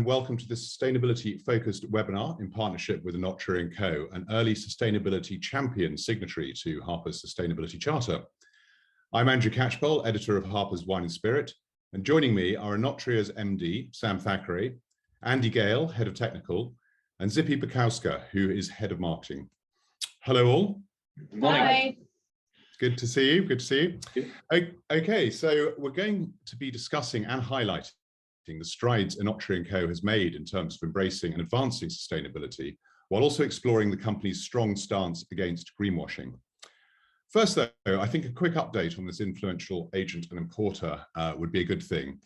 and welcome to this sustainability-focused webinar in partnership with Enotria&Co, an early sustainability champion signatory to Harper's Sustainability Charter. I'm Andrew Catchpole, editor of Harper's Wine and Spirit, and joining me are Enotria's MD, Sam Thackeray, Andy Gale, head of technical, and Zippy Bakowska, who is head of marketing. Hello all. Good morning. Hi. Good to see you. Good to see you. Okay, so we're going to be discussing and highlighting the strides Enotria&Co has made in terms of embracing and advancing sustainability, while also exploring the company's strong stance against greenwashing. First, though, I think a quick update on this influential agent and importer would be a good thing.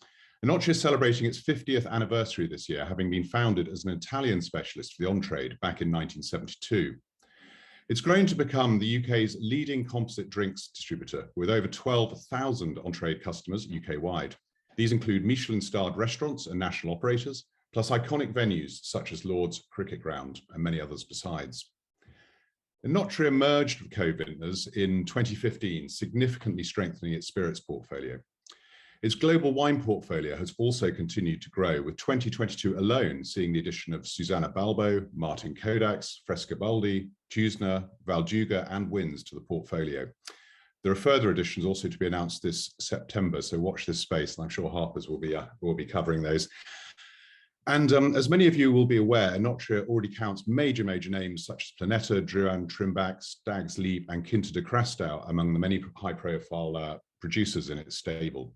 Enotria is celebrating its 50th anniversary this year, having been founded as an Italian specialist for the on-trade back in 1972. It's grown to become the UK's leading composite drinks distributor, with over 12,000 on-trade customers UK-wide. These include Michelin-starred restaurants and national operators, plus iconic venues such as Lord's Cricket Ground and many others besides. Enotria merged with Coe Vintners in 2015, significantly strengthening its spirits portfolio. Its global wine portfolio has also continued to grow, with 2022 alone seeing the addition of Susanna Balbo, Martin Kodak's, Frescobaldi, Tewsner, Valduga and Wins to the portfolio. There are further additions also to be announced this September, so watch this space, and I'm sure Harper's will be covering those. And as many of you will be aware, Enotria already counts major names such as Planeta, Drouhin, Trimbach, Stag's Leap and Quinta de Crastau among the many high-profile producers in its stable.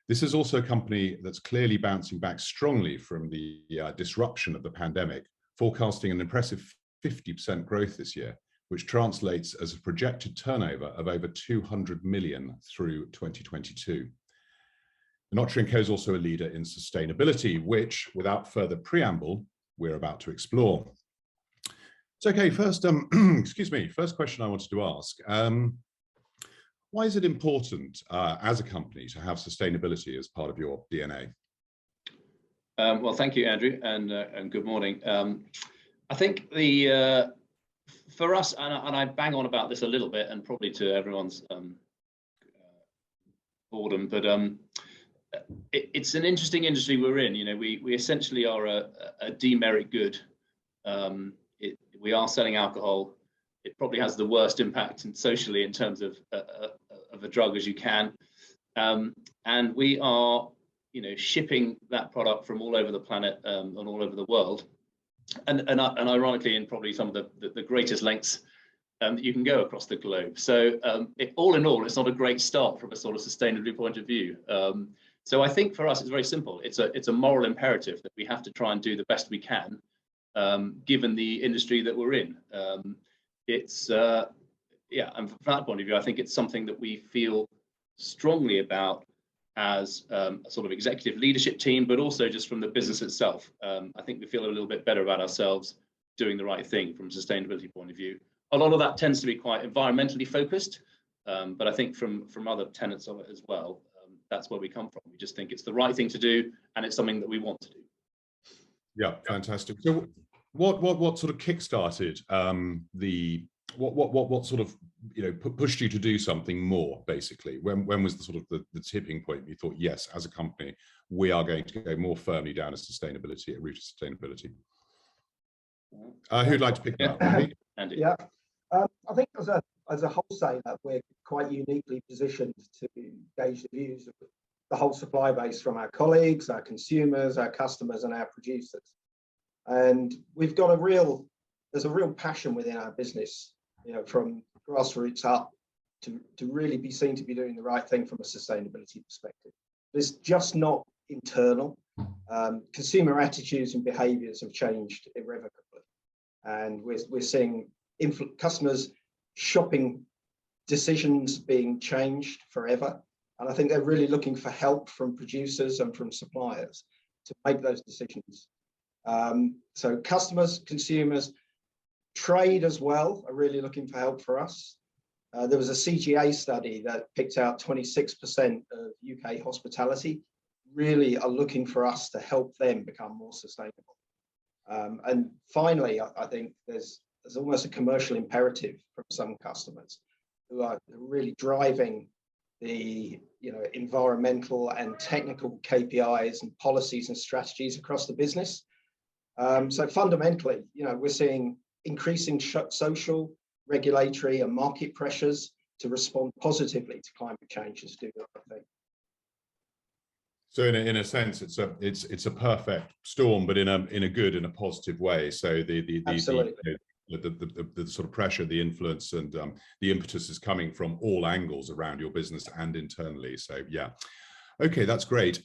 This is also a company that's clearly bouncing back strongly from the disruption of the pandemic, forecasting an impressive 50% growth this year, which translates as a projected turnover of over 200 million through 2022. Enotria&Co is also a leader in sustainability, which, without further preamble, we're about to explore. So, okay, first, excuse me, first question I wanted to ask. Why is it important as a company to have sustainability as part of your DNA? Well, thank you, Andrew, and good morning. I think for us, and I bang on about this a little bit, and probably to everyone's boredom, but it's an interesting industry we're in. You know, we essentially are a demerit good. We are selling alcohol. It probably has the worst impact socially in terms of a drug as you can, and we are, you know, shipping that product from all over the planet and all over the world. And ironically, in probably some of the greatest lengths that you can go across the globe. So all in all, it's not a great start from a sort of sustainability point of view. So I think for us, it's very simple. It's a moral imperative that we have to try and do the best we can, given the industry that we're in. Yeah, and from that point of view, I think it's something that we feel strongly about as a sort of executive leadership team, but also just from the business itself. I think we feel a little bit better about ourselves doing the right thing from a sustainability point of view. A lot of that tends to be quite environmentally focused, but I think from other tenets of it as well, that's where we come from. We just think it's the right thing to do, and it's something that we want to do. Yeah, fantastic. So what sort of kickstarted what sort of, you know, pushed you to do something more, basically? When was the sort of the tipping point you thought, yes, as a company, we are going to go more firmly down a route of sustainability? Who'd like to pick that up? Andy? Yeah, I think as a wholesaler, we're quite uniquely positioned to gauge the views of the whole supply base from our colleagues, our consumers, our customers, and our producers. And we've got there's a real passion within our business, you know, from grassroots up to really be seen to be doing the right thing from a sustainability perspective. It's just not internal. Consumer attitudes and behaviours have changed irrevocably, and we're seeing customers' shopping decisions being changed forever. And I think they're really looking for help from producers and from suppliers to make those decisions. So customers, consumers, trade as well are really looking for help for us. There was a CGA study that picked out 26% of UK hospitality really are looking for us to help them become more sustainable. And finally, I think there's almost a commercial imperative from some customers who are really driving the environmental and technical KPIs and policies and strategies across the business. So fundamentally, we're seeing increasing social, regulatory, and market pressures to respond positively to climate change is doing the right thing. So in a sense, it's a perfect storm, but in a good and a positive way. So the sort of pressure, the influence, and the impetus is coming from all angles around your business and internally. So yeah, okay, that's great.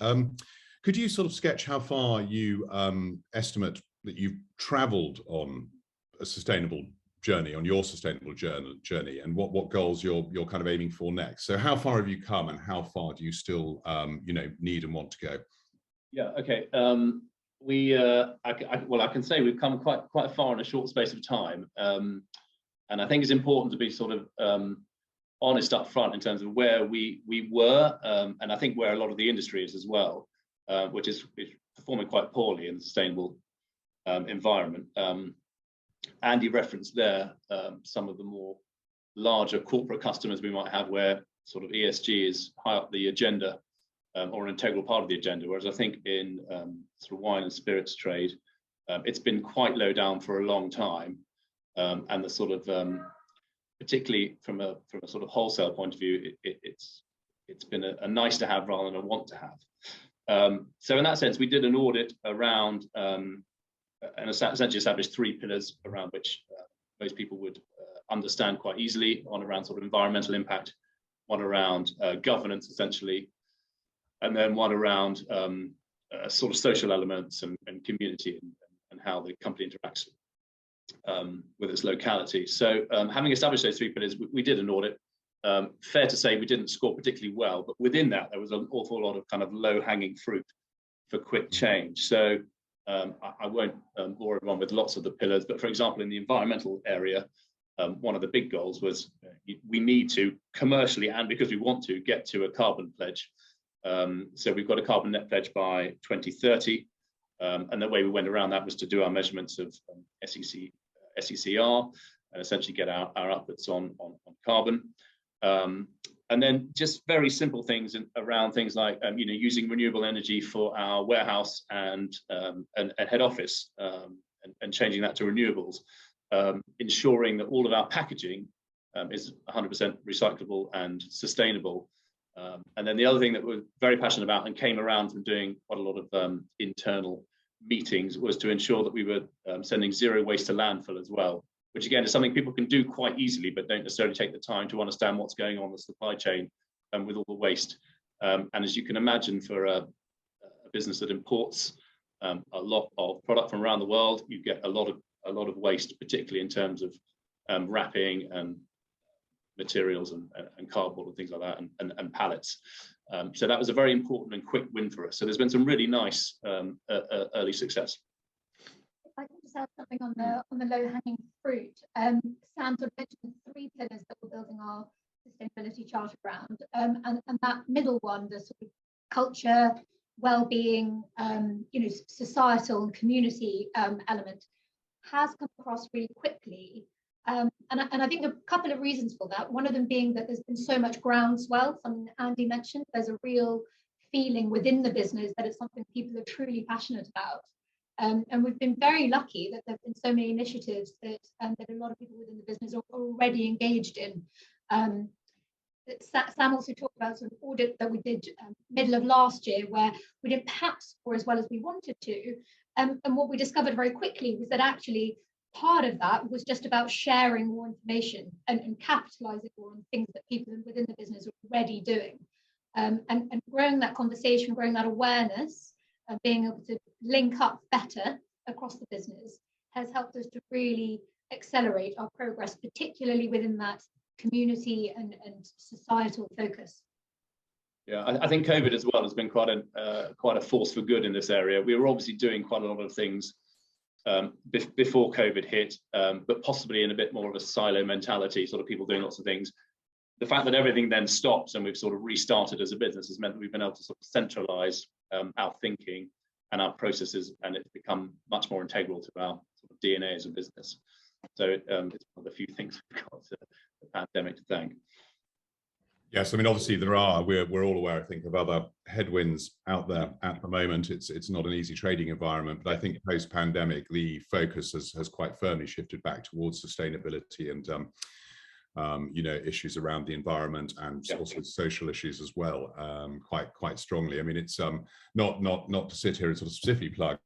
Could you sort of sketch how far you estimate that you've travelled on a sustainable journey, on your sustainable journey, and what goals you're kind of aiming for next? So how far have you come, and how far do you still need and want to go? Yeah, okay. I can say we've come quite far in a short space of time, and I think it's important to be sort of honest up front in terms of where we were, and I think where a lot of the industry is as well, which is performing quite poorly in the sustainable environment. Andy referenced there some of the more larger corporate customers we might have where sort of ESG is high up the agenda, or an integral part of the agenda, whereas I think in sort of wine and spirits trade, it's been quite low down for a long time, and the sort of particularly from a sort of wholesale point of view, it's been a nice to have rather than a want to have. So in that sense, we did an audit around and essentially established 3 pillars around which most people would understand quite easily. One around sort of environmental impact, one around governance essentially, and then one around sort of social elements and community and how the company interacts with its locality. So having established those 3 pillars, we did an audit. Fair to say we didn't score particularly well, but within that there was an awful lot of kind of low-hanging fruit for quick change. So I won't bore everyone with lots of the pillars, but for example, in the environmental area, one of the big goals was we need to commercially, and because we want to, get to a carbon pledge. So we've got a carbon net pledge by 2030, and the way we went around that was to do our measurements of SECR and essentially get our outputs on carbon. And then just very simple things around things like using renewable energy for our warehouse and head office, and changing that to renewables, ensuring that all of our packaging is 100% recyclable and sustainable. And then the other thing that we're very passionate about and came around from doing quite a lot of internal meetings was to ensure that we were sending zero waste to landfill as well, which again is something people can do quite easily, but don't necessarily take the time to understand what's going on in the supply chain with all the waste. And as you can imagine, for a business that imports a lot of product from around the world, you get a lot of waste, particularly in terms of wrapping and materials and cardboard and things like that, and pallets. So that was a very important and quick win for us. So there's been some really nice early success. If I can just add something on the low-hanging fruit, Sam sort of mentioned 3 pillars that we're building our sustainability charter around, and that middle one, the sort of culture, well-being, societal and community element, has come across really quickly. And I think a couple of reasons for that. One of them being that there's been so much groundswell, something that Andy mentioned. There's a real feeling within the business that it's something people are truly passionate about. And we've been very lucky that there have been so many initiatives that a lot of people within the business are already engaged in. Sam also talked about sort of audit that we did middle of last year, where we didn't perhaps score as well as we wanted to. And what we discovered very quickly was that actually part of that was just about sharing more information and capitalizing more on things that people within the business are already doing. And growing that conversation, growing that awareness, and being able to link up better across the business has helped us to really accelerate our progress, particularly within that community and societal focus. Yeah, I think COVID as well has been quite a force for good in this area. We were obviously doing quite a lot of things before COVID hit, but possibly in a bit more of a silo mentality, sort of people doing lots of things. The fact that everything then stops and we've sort of restarted as a business has meant that we've been able to sort of centralize our thinking and our processes, and it's become much more integral to our sort of DNA as a business. So it's one of the few things we've got the pandemic to thank. Yes, I mean, obviously we're all aware, I think, of other headwinds out there at the moment. It's not an easy trading environment, but I think post-pandemic, the focus has quite firmly shifted back towards sustainability and issues around the environment and also social issues as well, quite strongly. I mean, it's not to sit here and sort of specifically plug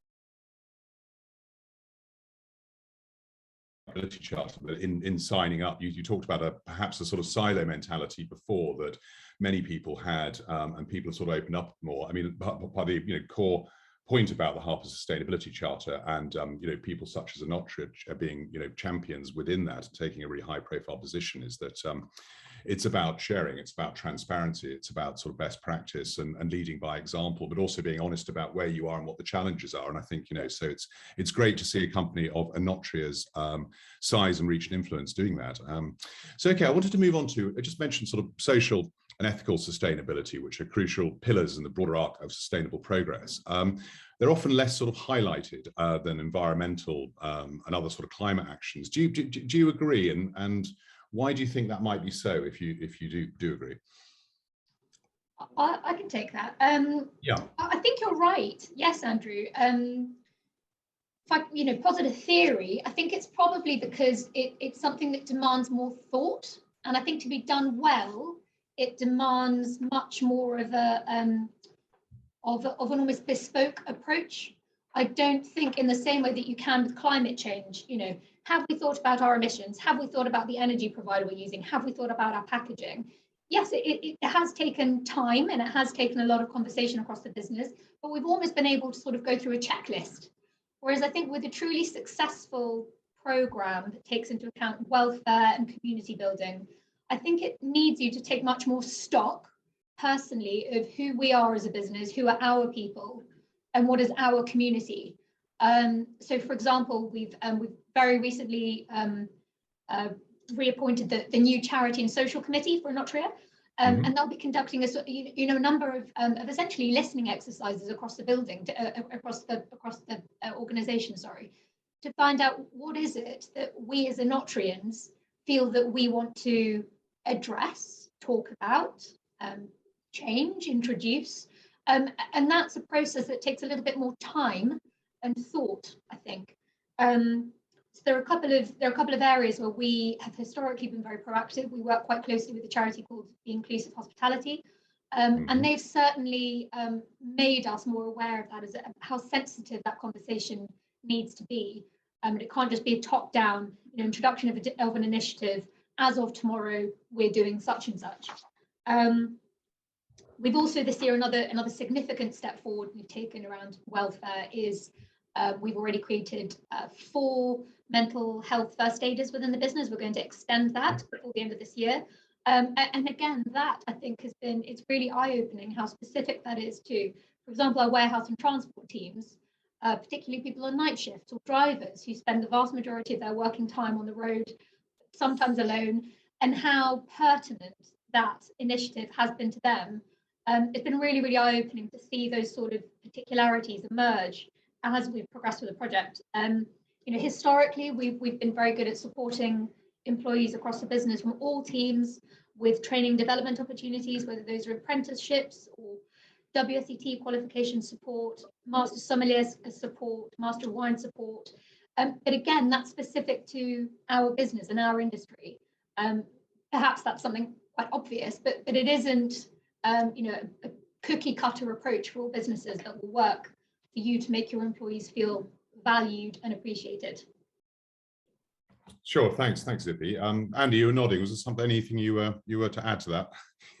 charter, but in signing up, you talked about perhaps a sort of silo mentality before that many people had, and people have sort of opened up more. I mean, by the core point about the Harper Sustainability Charter and people such as Enotria being champions within that, taking a really high profile position, is that it's about sharing, it's about transparency, it's about sort of best practice and leading by example, but also being honest about where you are and what the challenges are. And I think, so it's great to see a company of Enotria's size and reach and influence doing that. So, okay, I wanted to move on to, I just mentioned sort of social and ethical sustainability, which are crucial pillars in the broader arc of sustainable progress. They're often less sort of highlighted than environmental and other sort of climate actions. Do you agree? And why do you think that might be so, if you do agree? I can take that. Yeah. I think you're right. Yes, Andrew. Positive theory, I think it's probably because it's something that demands more thought. And I think to be done well, it demands much more of an almost bespoke approach. I don't think in the same way that you can with climate change, have we thought about our emissions? Have we thought about the energy provider we're using? Have we thought about our packaging? Yes, it has taken time and it has taken a lot of conversation across the business, but we've almost been able to sort of go through a checklist. Whereas I think with a truly successful program that takes into account welfare and community building, I think it needs you to take much more stock personally of who we are as a business, who are our people, and what is our community. So, for example, we've very recently reappointed the new Charity and Social Committee for Enotria, and they'll be conducting a number of essentially listening exercises across the building, across the organisation, to find out what is it that we as Enotrians feel that we want to address, talk about, change, introduce. And that's a process that takes a little bit more time and thought, I think. So there are a couple of areas where we have historically been very proactive. We work quite closely with a charity called the Inclusive Hospitality, and they've certainly made us more aware of that, as how sensitive that conversation needs to be. And it can't just be a top-down introduction of an initiative. As of tomorrow, we're doing such and such. We've also this year, another significant step forward we've taken around welfare is we've already created 4 mental health first aiders within the business. We're going to extend that before the end of this year. And again, that I think it's really eye-opening how specific that is to, for example, our warehouse and transport teams, particularly people on night shifts or drivers who spend the vast majority of their working time on the road, sometimes alone, and how pertinent that initiative has been to them. It's been really, really eye-opening to see those sort of particularities emerge as we've progressed with the project. Historically, we've been very good at supporting employees across the business from all teams with training development opportunities, whether those are apprenticeships or WSET qualification support, master sommelier support, master wine support. But again, that's specific to our business and our industry. Perhaps that's something quite obvious, but it isn't a cookie cutter approach for all businesses that will work for you to make your employees feel valued and appreciated. Sure, thanks, Zippy. Andy, you were nodding. Was there anything you were to add to that?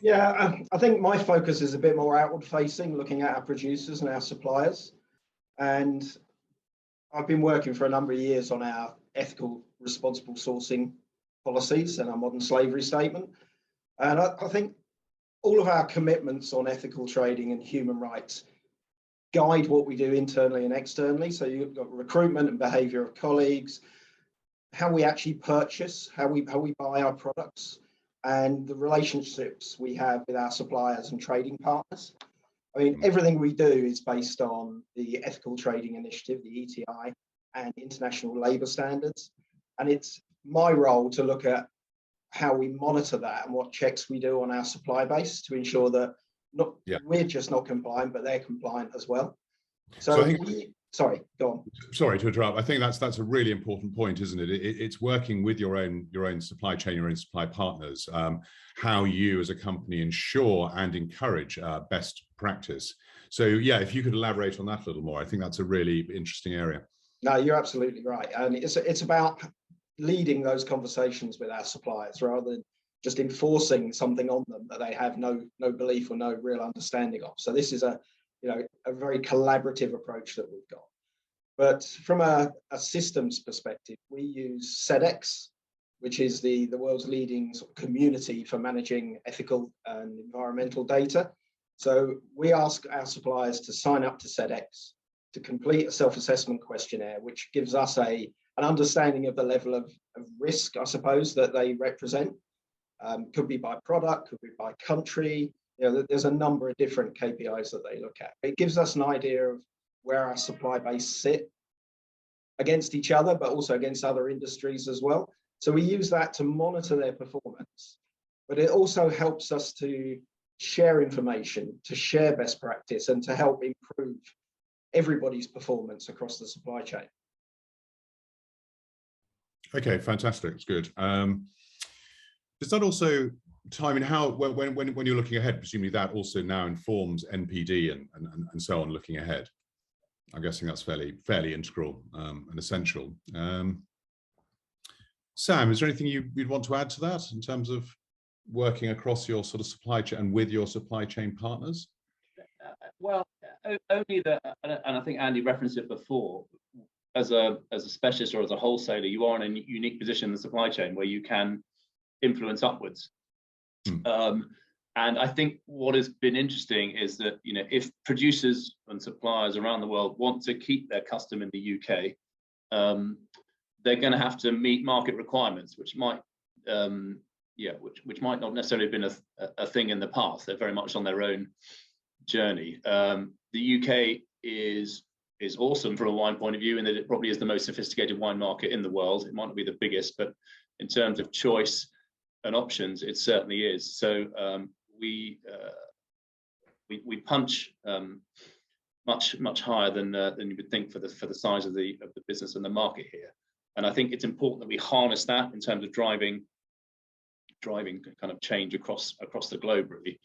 Yeah, I think my focus is a bit more outward facing, looking at our producers and our suppliers. And I've been working for a number of years on our ethical, responsible sourcing policies and our modern slavery statement. And I think all of our commitments on ethical trading and human rights guide what we do internally and externally. So you've got recruitment and behavior of colleagues, how we actually purchase, how we buy our products, and the relationships we have with our suppliers and trading partners. I mean, everything we do is based on the Ethical Trading Initiative, the ETI, and international labour standards. And it's my role to look at how we monitor that and what checks we do on our supply base to ensure that we're just not compliant, but they're compliant as well. So I think, sorry, go on. Sorry to interrupt. I think that's a really important point, isn't it? It's working with your own supply chain, your own supply partners, how you as a company ensure and encourage best practice. So yeah, if you could elaborate on that a little more, I think that's a really interesting area. No, you're absolutely right. And it's about leading those conversations with our suppliers rather than just enforcing something on them that they have no belief or no real understanding of. So this is a very collaborative approach that we've got. But from a systems perspective, we use SEDEX, which is the world's leading sort of community for managing ethical and environmental data. So we ask our suppliers to sign up to SEDEX, to complete a self-assessment questionnaire, which gives us an understanding of the level of risk, I suppose, that they represent. Could be by product, could be by country. There's a number of different KPIs that they look at. It gives us an idea of where our supply base sit against each other, but also against other industries as well. So we use that to monitor their performance, but it also helps us to share information, to share best practice, and to help improve everybody's performance across the supply chain. Okay, fantastic. It's good. Does that also time in how when you're looking ahead, presumably that also now informs NPD and so on looking ahead? I'm guessing that's fairly integral and essential. Sam, is there anything you'd want to add to that in terms of working across your sort of supply chain and with your supply chain partners? Well, only that, and I think Andy referenced it before, as a specialist or as a wholesaler, you are in a unique position in the supply chain where you can influence upwards. And I think what has been interesting is that, if producers and suppliers around the world want to keep their custom in the UK, they're going to have to meet market requirements, which might not necessarily have been a thing in the past. They're very much on their own journey. The UK is awesome from a wine point of view in that it probably is the most sophisticated wine market in the world. It might not be the biggest, but in terms of choice and options, it certainly is. So we punch much higher than you would think for the size of the business and the market here. And I think it's important that we harness that in terms of driving kind of change across the globe, really.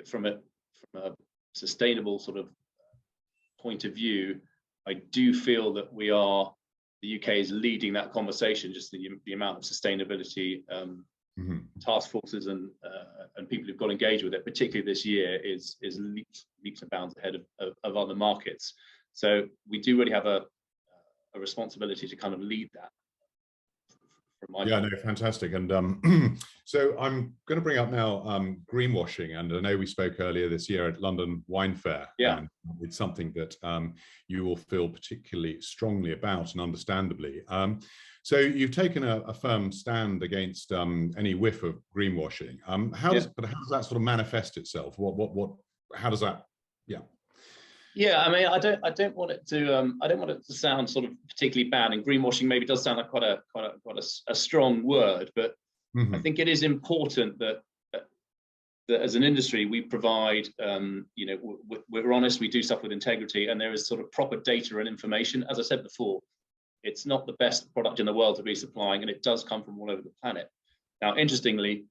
From a sustainable sort of point of view, I do feel that the UK is leading that conversation. Just the amount of sustainability task forces and people who've got engaged with it, particularly this year, is leaps and bounds ahead of other markets. So we do really have a responsibility to kind of lead that. Yeah, no, fantastic. And so I'm going to bring up now greenwashing, and I know we spoke earlier this year at London Wine Fair. Yeah, and it's something that you will feel particularly strongly about, and understandably. So you've taken a firm stand against any whiff of greenwashing. How does that sort of manifest itself? How does that? Yeah. Yeah, I mean, I don't want it to sound sort of particularly bad, and greenwashing maybe does sound like quite a strong word, but I think it is important that as an industry we provide, we're honest, we do stuff with integrity, and there is sort of proper data and information. As I said before, it's not the best product in the world to be supplying, and it does come from all over the planet. Now, interestingly,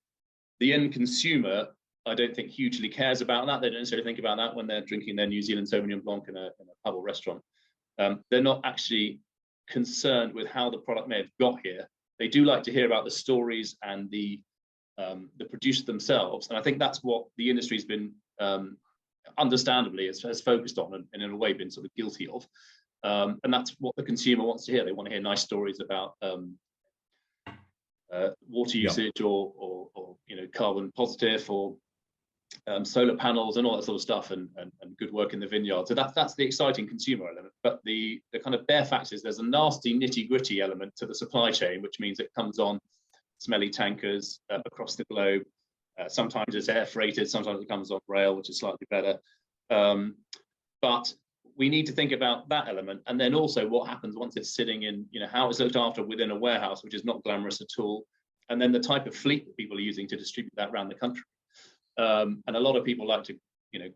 the end consumer, I don't think hugely cares about that. They don't necessarily think about that when they're drinking their New Zealand Sauvignon Blanc in a pub or restaurant. They're not actually concerned with how the product may have got here. They do like to hear about the stories and the producer themselves. And I think that's what the industry's been, understandably, has focused on and in a way been sort of guilty of. And that's what the consumer wants to hear. They want to hear nice stories about water usage or carbon positive or solar panels and all that sort of stuff, and good work in the vineyard. So that's the exciting consumer element. But the kind of bare fact is there's a nasty nitty-gritty element to the supply chain, which means it comes on smelly tankers across the globe. Sometimes it's air freighted, sometimes it comes on rail, which is slightly better. But we need to think about that element, and then also what happens once it's sitting in, how it's looked after within a warehouse, which is not glamorous at all. and then the type of fleet that people are using to distribute that around the country. And a lot of people like to,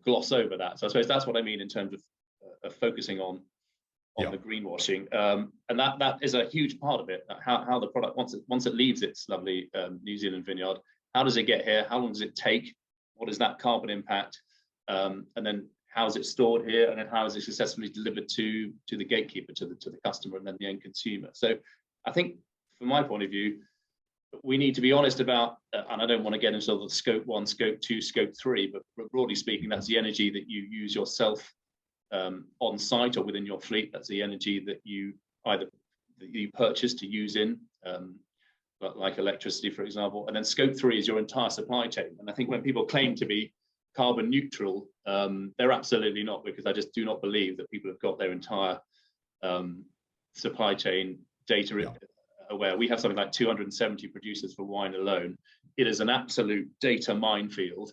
gloss over that. So I suppose that's what I mean in terms of focusing on the greenwashing, and that is a huge part of it. How the product, once it leaves its lovely New Zealand vineyard, how does it get here? How long does it take? What is that carbon impact? And then how is it stored here? And then how is it successfully delivered to the gatekeeper, to the customer, and then the end consumer? So I think, from my point of view, we need to be honest about, and I don't want to get into the scope 1, scope 2, scope 3, but broadly speaking, that's the energy that you use yourself on site or within your fleet. That's the energy that you purchase to use in, like electricity, for example. And then scope 3 is your entire supply chain. And I think when people claim to be carbon neutral, they're absolutely not, because I just do not believe that people have got their entire supply chain data aware. We have something like 270 producers for wine alone. It is an absolute data minefield.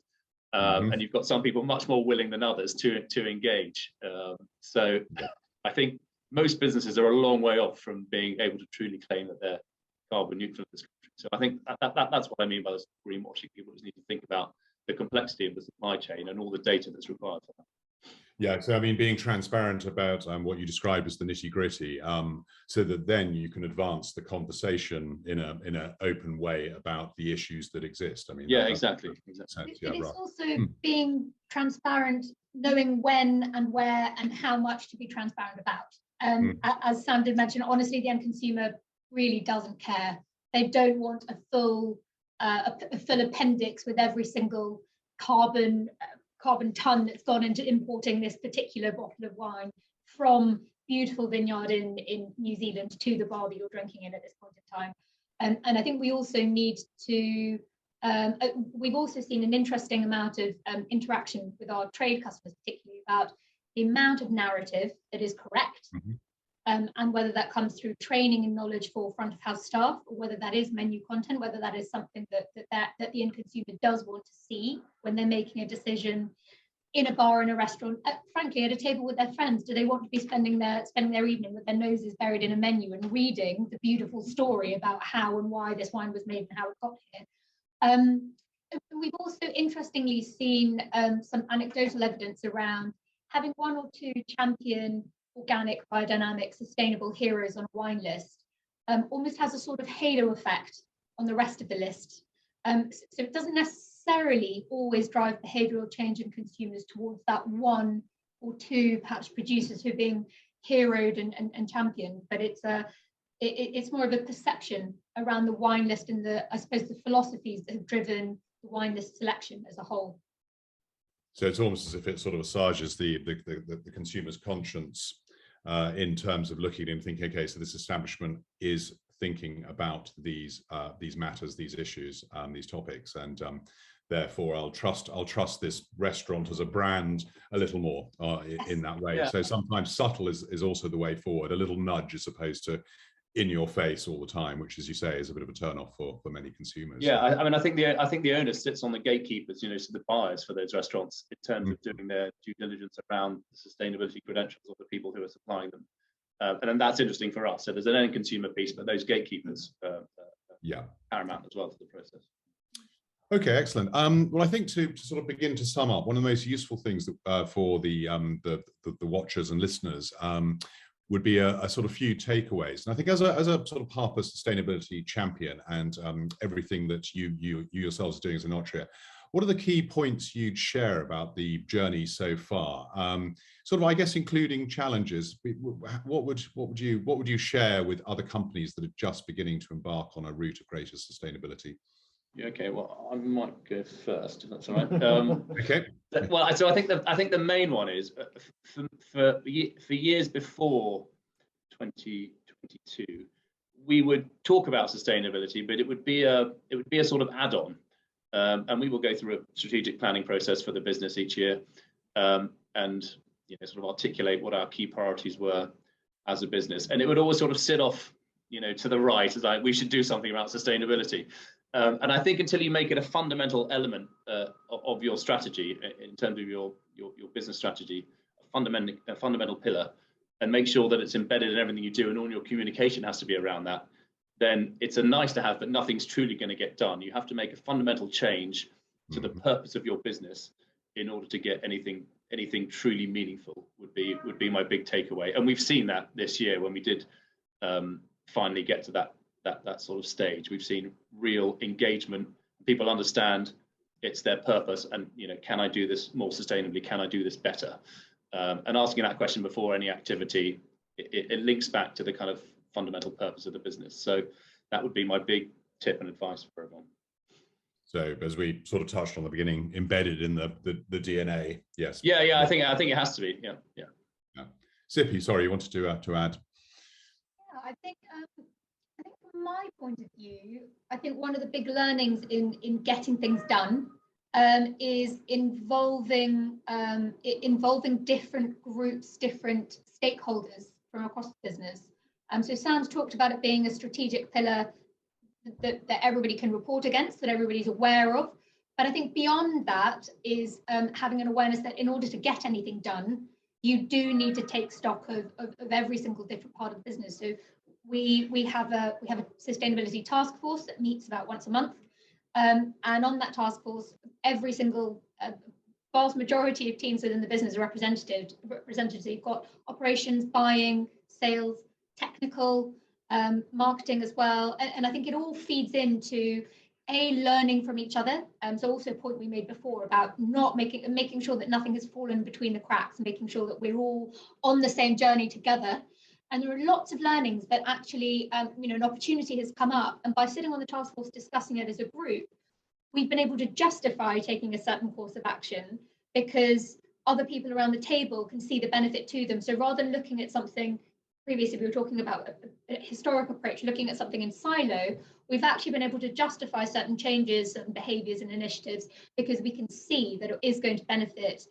And you've got some people much more willing than others to engage. So I think most businesses are a long way off from being able to truly claim that they're carbon neutral in this country. So I think that's what I mean by this greenwashing. People just need to think about the complexity of the supply chain and all the data that's required for that. Yeah, so I mean, being transparent about what you described as the nitty-gritty, so that then you can advance the conversation in an open way about the issues that exist. I mean, exactly. Sense. It's also being transparent, knowing when and where and how much to be transparent about. As Sam did mention, honestly, the end consumer really doesn't care. They don't want a full appendix with every single carbon ton that's gone into importing this particular bottle of wine from beautiful vineyard in New Zealand to the bar that you're drinking in at this point in time. And I think we also need to, we've also seen an interesting amount of interaction with our trade customers, particularly about the amount of narrative that is correct, and whether that comes through training and knowledge for front of house staff, or whether that is menu content, whether that is something that the end consumer does want to see when they're making a decision in a bar, in a restaurant, frankly, at a table with their friends. Do they want to be spending their evening with their noses buried in a menu and reading the beautiful story about how and why this wine was made and how it got here? We've also interestingly seen some anecdotal evidence around having 1 or 2 champion organic, biodynamic, sustainable heroes on a wine list almost has a sort of halo effect on the rest of the list. So it doesn't necessarily always drive behavioural change in consumers towards that 1 or 2 perhaps producers who are being heroed and championed, but it's more of a perception around the wine list and I suppose the philosophies that have driven the wine list selection as a whole. So it's almost as if it sort of assuages the consumer's conscience in terms of looking and thinking, okay, so this establishment is thinking about these matters, these issues, these topics, and therefore I'll trust this restaurant as a brand a little more in that way. Yeah. So sometimes subtle is also the way forward, a little nudge as opposed to in your face all the time, which, as you say, is a bit of a turn off for many consumers. Yeah, I mean, I think the onus sits on the gatekeepers, so the buyers for those restaurants, in terms of doing their due diligence around the sustainability credentials of the people who are supplying them. And then that's interesting for us. So there's an end consumer piece, but those gatekeepers paramount as well to the process. Okay, excellent. Well, I think to sort of begin to sum up, one of the most useful things that, for the watchers and listeners would be a sort of few takeaways. And I think as a sort of purpose sustainability champion and everything that you yourselves are doing as Enotria, what are the key points you'd share about the journey so far? Sort of, I guess, including challenges. What would you share with other companies that are just beginning to embark on a route of greater sustainability? Yeah, okay, well, I might go first, if that's all right. Okay. Well, so I think the main one is for years before 2022, we would talk about sustainability, but it would be a sort of add-on, and we will go through a strategic planning process for the business each year, and sort of articulate what our key priorities were as a business, and it would always sort of sit off, to the right, as like we should do something about sustainability. And I think until you make it a fundamental element of your strategy, in terms of your business strategy, a fundamental pillar, and make sure that it's embedded in everything you do, and all your communication has to be around that, then it's a nice to have, but nothing's truly going to get done. You have to make a fundamental change to the purpose of your business in order to get anything truly meaningful. Would be my big takeaway. And we've seen that this year when we did finally get to that sort of stage. We've seen real engagement. People understand it's their purpose, and can I do this more sustainably? Can I do this better? And asking that question before any activity, it links back to the kind of fundamental purpose of the business. So that would be my big tip and advice for everyone. So as we sort of touched on the beginning, embedded in the DNA. Yes. Yeah. I think it has to be. Yeah. Zippy, sorry, you wanted to add? Yeah, I think from my point of view, I think one of the big learnings in getting things done is involving different groups, different stakeholders from across the business. So Sam's talked about it being a strategic pillar that everybody can report against, that everybody's aware of. But I think beyond that is having an awareness that in order to get anything done, you do need to take stock of every single different part of the business. So we have a sustainability task force that meets about once a month. And on that task force, every single vast majority of teams within the business are represented. So you've got operations, buying, sales, technical, marketing as well. And I think it all feeds into learning from each other. So also a point we made before about making sure that nothing has fallen between the cracks, and making sure that we're all on the same journey together. And there are lots of learnings that actually, an opportunity has come up. And by sitting on the task force discussing it as a group, we've been able to justify taking a certain course of action because other people around the table can see the benefit to them. So rather than looking at something, previously we were talking about a historic approach, looking at something in silo, we've actually been able to justify certain changes, certain behaviours and initiatives, because we can see that it is going to benefit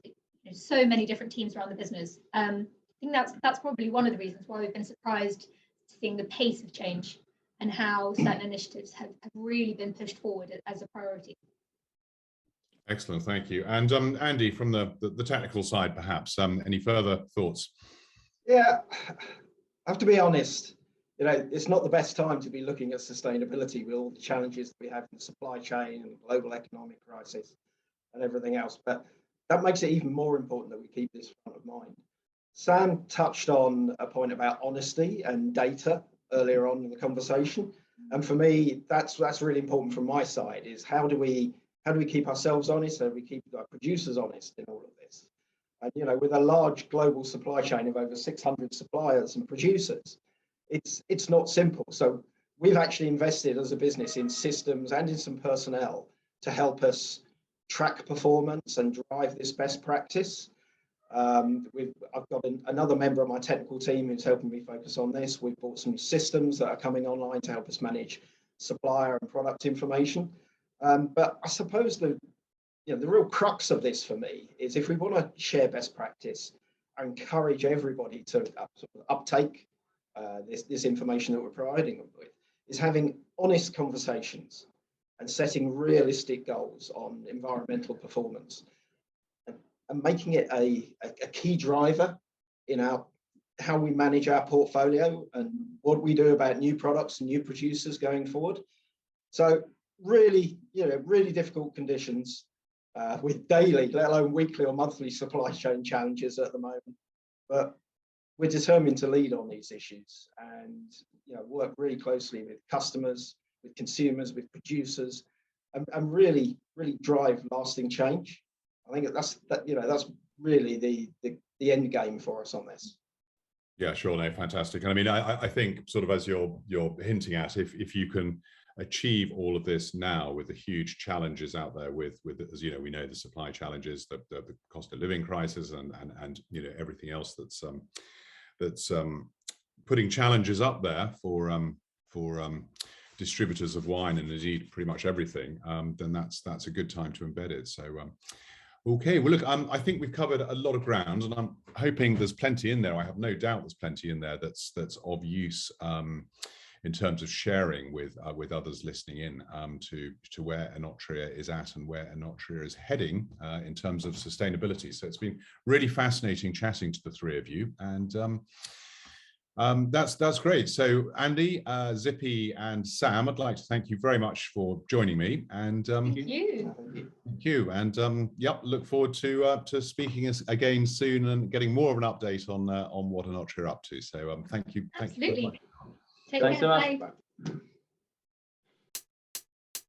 so many different teams around the business. I think that's probably one of the reasons why we've been surprised seeing the pace of change and how certain initiatives have really been pushed forward as a priority. Excellent, thank you. And Andy, from the technical side, perhaps, any further thoughts? Yeah, I have to be honest, it's not the best time to be looking at sustainability with all the challenges that we have in the supply chain and global economic crisis and everything else. But that makes it even more important that we keep this front of mind. Sam touched on a point about honesty and data earlier on in the conversation. And for me, that's really important from my side, is how do we keep ourselves honest? How do we keep our producers honest in all of this? And with a large global supply chain of over 600 suppliers and producers, it's not simple. So we've actually invested as a business in systems and in some personnel to help us track performance and drive this best practice. I've got another member of my technical team who's helping me focus on this. We've bought some systems that are coming online to help us manage supplier and product information. But I suppose the real crux of this for me is, if we want to share best practice, I encourage everybody to uptake this information that we're providing them with, is having honest conversations and setting realistic goals on environmental performance, and making it a key driver in how we manage our portfolio and what we do about new products and new producers going forward. So really difficult conditions with daily, let alone weekly or monthly supply chain challenges at the moment. But we're determined to lead on these issues and work really closely with customers, with consumers, with producers, and really drive lasting change. I think that's really the end game for us on this. Yeah, sure, no, fantastic. And I mean, I think, sort of as you're hinting at, if you can achieve all of this now with the huge challenges out there with as we know, the supply challenges, the cost of living crisis, and everything else that's putting challenges up there for distributors of wine, and indeed pretty much everything, then that's a good time to embed it. So okay, well, look, I think we've covered a lot of ground, and I'm hoping there's plenty in there. I have no doubt there's plenty in there that's of use in terms of sharing with others listening in, to where Enotria is at and where Enotria is heading in terms of sustainability. So it's been really fascinating chatting to the three of you, and That's great. So Andy, Zippy, and Sam, I'd like to thank you very much for joining me. And Thank you. thank you. And yep, look forward to speaking again soon and getting more of an update on what Enotria are up to. So thank you. Thank you very Absolutely. much. Take Thanks care. so much.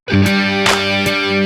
Bye.